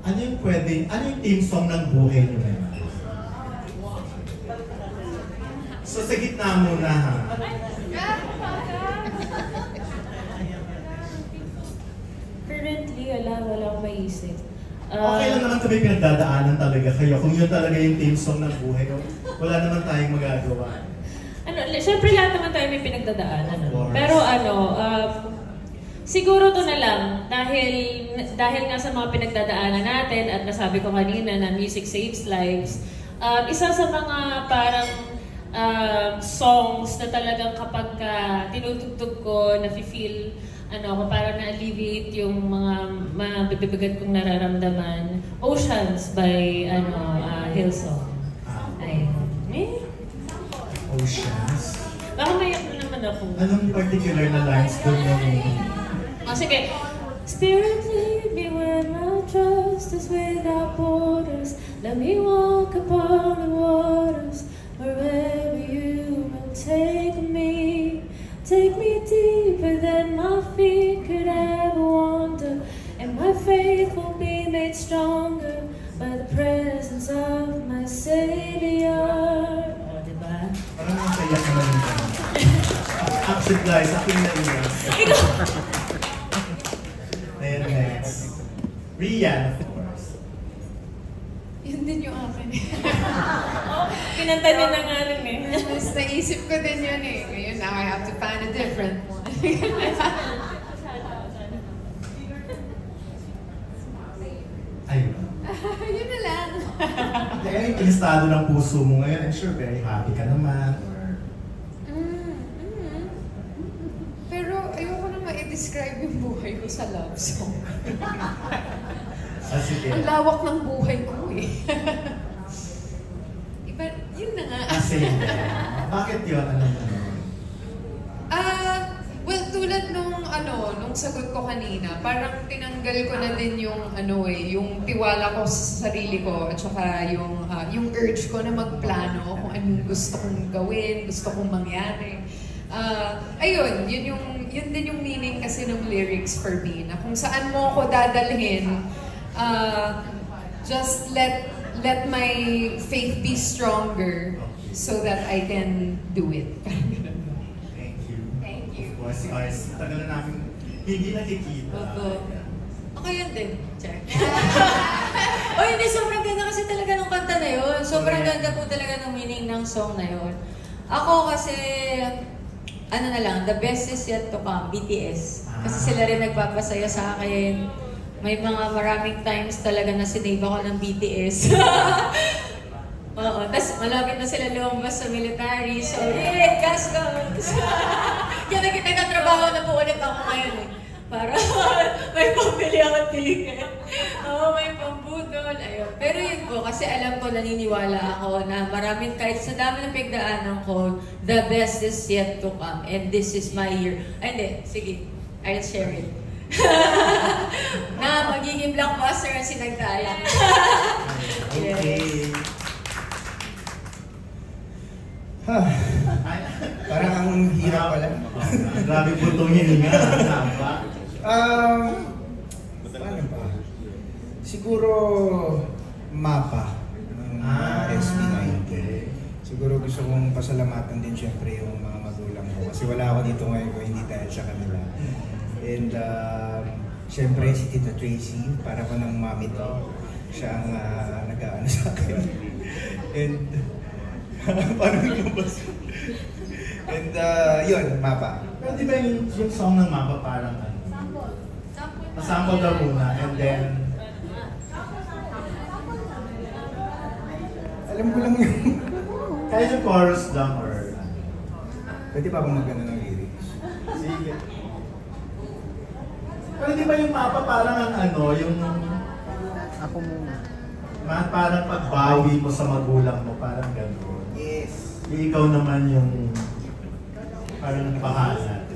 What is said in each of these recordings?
Ano yung pwede, ano yung team song ng buhay nyo naman? So sa gitna muna ha. Currently, wala akong maisip. Okay lang naman kami pinagdadaanan talaga kayo. Kung yun talaga yung team song ng buhay, wala naman tayong magagawa. Siyempre lahat naman tayo may pinagdadaanan. Pero siguro to na lang, dahil nga sa mga pinagdadaanan natin at nasabi ko kanina na music saves lives, isa sa mga parang songs na talagang kapag tinutugtog ko, nafe-feel, parang na-alleviate yung mga bibigat kong nararamdaman. Oceans by Hillsong. Oceans? Baka mayak na naman ako. Anong particular na lines doon na sige. Spirit, lead me where my trust is without borders. Let me walk upon the waters. Wherever you will take me. Take me deeper than my feet could ever wander. And my faith will be made stronger by the presence of my Savior. Diba? Parang masaya ka na rin. Actually guys, aking naiyak. Then next. Rian, of course. Yun din yung akin. Kinanta niya na nga nun eh. Mas naisip ko din yun eh. Ngayon, now I have to find a different one. Ayun. Yun na lang. Kaya yung estado ng puso mo ngayon, I'm sure very happy ka naman. Pero ayoko na ma-describe yung buhay ko sa love song. Sige. Ang lawak ng buhay ko eh. Iba, yun na nga. Sige. Bakit yun? Well, tulad nung sagot ko kanina, parang tinanggal ko na din yung yung tiwala ko sa sarili ko at saka yung urge ko na magplano kung anong gusto kong gawin, gusto kong mangyari. Ayun, yun din yung meaning kasi ng lyrics for me, na kung saan mo ako dadalhin, just let my faith be stronger so that I can do it. Guys, tagal na namin hindi nakikita. Ako yun din. Check. Hindi, sobrang ganda kasi talaga ng kanta na yun. Sobrang ganda po talaga ng meaning ng song na yun. Ako kasi, the best is yet to come, BTS. Kasi sila rin nagpapasaya sa akin. May mga maraming times talaga na sinave ako ng BTS. Oo, tapos malapit na sila lumabas sa military. So, gas guns! Kaya nagtrabaho na po ulit ako ngayon eh. Para may pambili ako ticket. May pambudol. Ayun. Pero yun po, kasi alam ko, naniniwala ako na maraming, kahit sa dami ng pigdaanan ko, the best is yet to come. And this is my year. Hindi, sige. I'll share it. Na magiging blockbuster ang sinagdala. Okay. Parang ang hirap pala. Grabe po itong hininga. Paano ba? Siguro mapa ng SB19. Siguro gusto kong pasalamatan din syempre yung mga magulang ko. Kasi wala ako dito ngayon ko, hindi dahil sa kanila. And syempre si Tita Tracy, para ko ng mami to. Siya ang nag-aano sa akin. And paano lumabas? And yun, mapa. Pero di ba yung song ng mapa parang sample daw muna and then alam ko lang yung kahit yung chorus lang or pwede pa akong magano ng lyrics? Sige. Pero di ba yung mapa parang yung Ako muna. parang pagbawi mo sa magulang mo, parang gano'n. Yes. Ikaw naman yung parang bahala.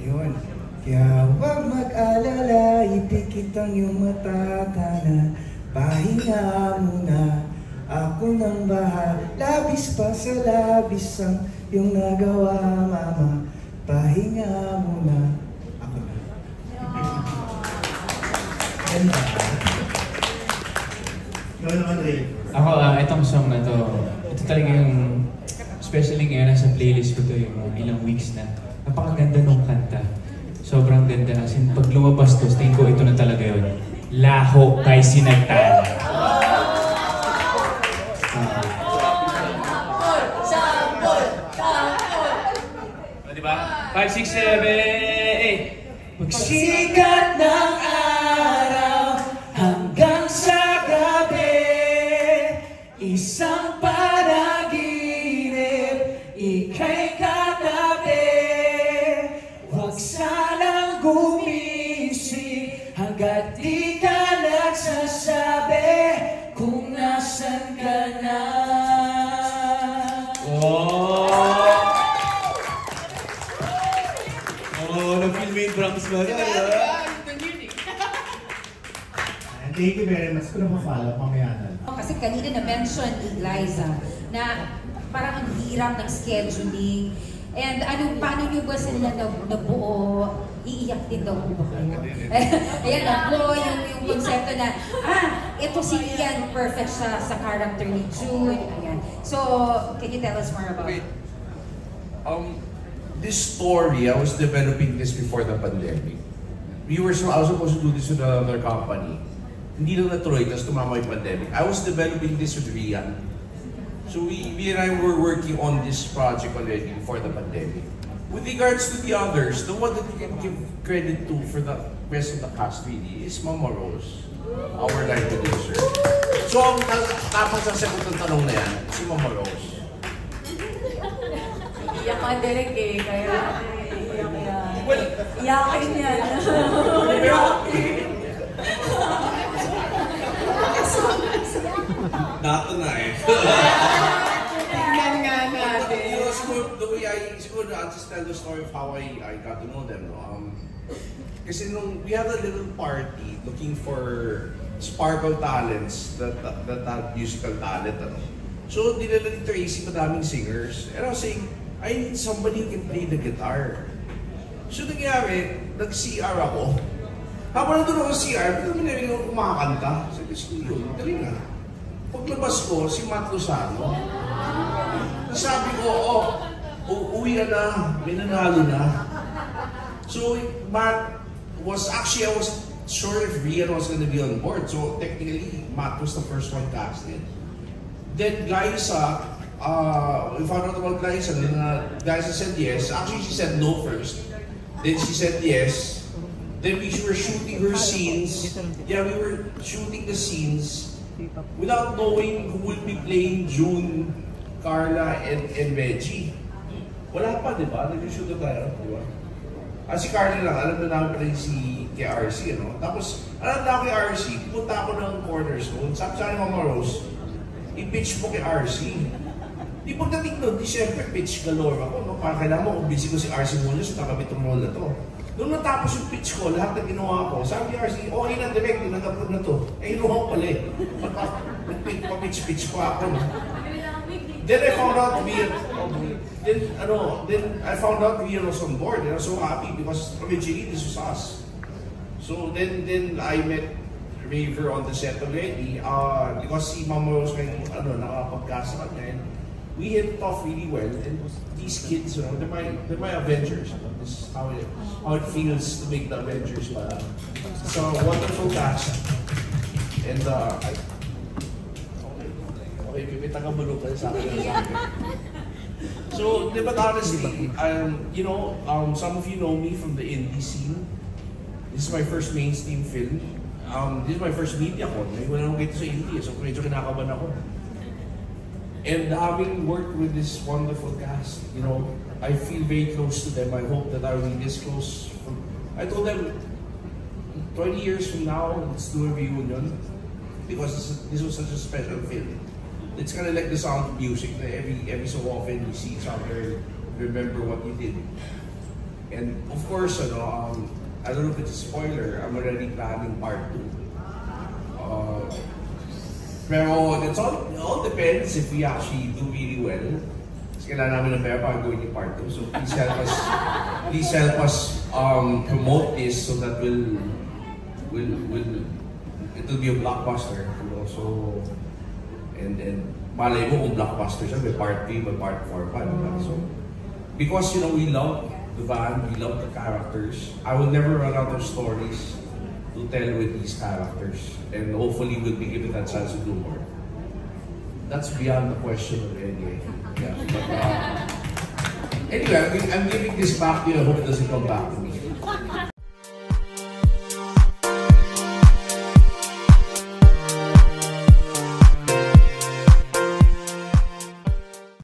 Ayun. Kaya huwag mag-alala, ipikit ang iyong mata, tana. Pahinga muna, ako nang bahal. Labis pa sa labis ang iyong nagawa, mama. Pahinga muna, ako na. Ganda. Ikaw naman, Ray. Ako, itong song na to, ito talaga yung, especially ngayon nasa playlist ko to yung ilang weeks na. Napakaganda nung kanta. Sobrang ganda na. Kasi pag lumabas to, tingin ko ito na talaga yun. Laho kay Sinagtala. Diba? 5, 6, 7, 8. Pagsikat ng araw hanggang sa gabi, isang panaginip, ika'y katabi. Huwag sanang gumising hanggat di ka nagsasabi kung nasan ka na. Na-feel mo yung drums ba? Thank you very much. Kung na-follow, pamayanan. Kasi kanina na-mention ni Liza na parang ang hirap ng scheduling. And paano nyo ba sila nabuo? Iiyak din daw po ba kayo? Ayan, nabuo yung konsepto na, ito si Ian, perfect siya sa character ni June. Ayan. So, can you tell us more about it? This story, I was developing this before the pandemic. I was supposed to do this with another company. Hindi lang natuloy, tapos tumama yung pandemic. I was developing this with Rian. So we and I were working on this project already before the pandemic. With regards to the others, the one that we can give credit to for the rest of the cast really is Mama Rose, our line producer. So ang tapos sa sagot ng tanong na yan, si Mama Rose. Iyak ka direct eh, kaya iyak yan. Well, Iyakin yan. Dato na eh. Tingnan nga natin. You know, siguro, the way I'll just tell the story of how I got to know them. No? Kasi we had a little party looking for sparkle talents that have musical talent. Ano? So, dinala ni Tracy madaming singers. And I was saying, I need somebody who can play the guitar. So, nangyari, nag-CR ako. Habang nandun ako sa CR, pinag-narinig ako kumakanta. Sabi ko, yun, dali na. Paglabas ko, si Matt Lozano. Sabi ko, uwi ka na, may nanalo na. So, Matt was, actually, I was sure if Rian was gonna be on board. So, technically, Matt was the first one casted. Then, Liza, we found out about Liza, then Liza said yes. Actually, she said no first. Then she said yes. Then we were shooting her scenes. Yeah, we were shooting the scenes without knowing who will be playing June, Carla, and Reggie. Wala pa, di ba? Nag-shoot na tayo, di ba? Si Carla lang, alam na namin pala si kay RC, ano? Tapos, alam na ako kay RC, punta ako ng cornerstone. Sabi sa akin, Mama Rose, i-pitch mo kay RC. Di pagdating doon, di syempre pitch galore ako, no? Para kailangan mo, kung busy ko si RC muna sa takabit ng role na to. Noong natapos yung pitch ko, lahat na ginawa ko, sabi ni RC, okay na, direct, nag-upload na to. Eh, inuha ko pala eh. Pa-pitch pa ako, no? Then I found out Rian was on board, and I was so happy because originally this was us. So then I met Raver on the set already, because si Mama Rose kayong nakapag-cast sa kanya, and we hit it off really well. And these kids, you know, they're my Avengers. You know? This is how it feels to make the Avengers. It's a wonderful cast. And okay, may taga-bulog kayo sa akin. So, but honestly, you know, some of you know me from the indie scene. This is my first mainstream film. This is my first media ko. Wala nang kita sa indie, so medyo kinakabahan ako. And having worked with this wonderful cast, you know, I feel very close to them. I hope that I'll be this close. I told them, 20 years from now, let's do a reunion. Because this was such a special film. It's kind of like the sound of music. Every so often you see each other, remember what you did. And of course, I don't know if it's a spoiler, I'm already planning part 2. Pero it all depends if we actually do really well. Kasi kailangan namin ng pera para gawin yung part 2. So please help us promote this so that we'll it will be a blockbuster, you know, so, and malay mo kung blockbuster siya, may part 3, may part 4 pa, diba? So, because, you know, we love the band, we love the characters, I will never run out of stories to tell with these characters, and hopefully we'll be given that chance to do more. That's beyond the question of anyway. Yeah, but, anyway, I'm giving this back to you. I hope it doesn't come back to me.